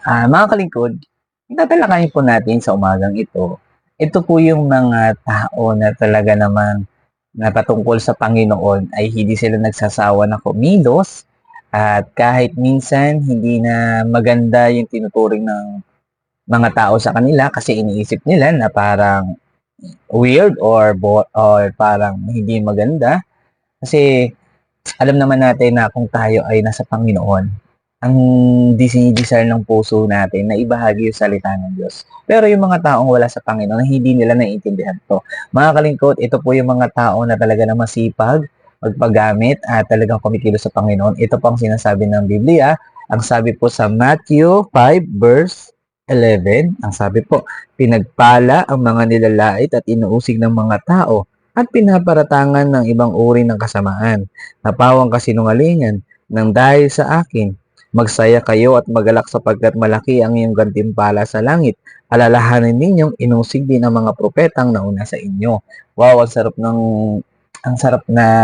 Mga kalingkod, tatalakayin po natin sa umagang ito. Ito po yung mga tao na talaga naman na patungkol sa Panginoon ay hindi sila nagsasawa na kumilos at kahit minsan hindi na maganda yung tinuturing ng mga tao sa kanila kasi iniisip nila na parang weird or parang hindi maganda kasi alam naman natin na kung tayo ay nasa Panginoon, ang desire ng puso natin na ibahagi yung salita ng Diyos. Pero yung mga taong wala sa Panginoon, hindi nila naiintindihan to. Mga kalingkot, ito po yung mga tao na talaga na masipag, magpagamit at talagang kumikilos sa Panginoon. Ito po ang sinasabi ng Biblia. Ang sabi po sa Matthew 5 verse 11, ang sabi po, pinagpala ang mga nilalait at inuusig ng mga tao at pinaparatangan ng ibang uri ng kasamaan, napawang kasinungalingan, nang dahil sa akin, magsaya kayo at magalak sapagkat malaki ang iyong gantimpala sa langit. Alalahanin ninyong inusig din ang mga propetang nauna sa inyo. Wow, ang sarap ng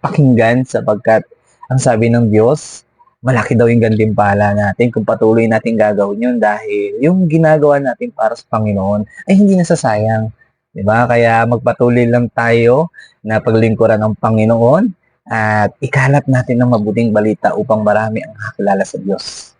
pakinggan sapagkat ang sabi ng Diyos, malaki daw yung gantimpala natin kung patuloy natin gagawin yun dahil yung ginagawa natin para sa Panginoon ay hindi nasasayang. 'Di ba? Kaya magpatuloy lang tayo na paglingkuran ng Panginoon at ikalat natin ang mabuting balita upang marami ang makakilala sa Diyos.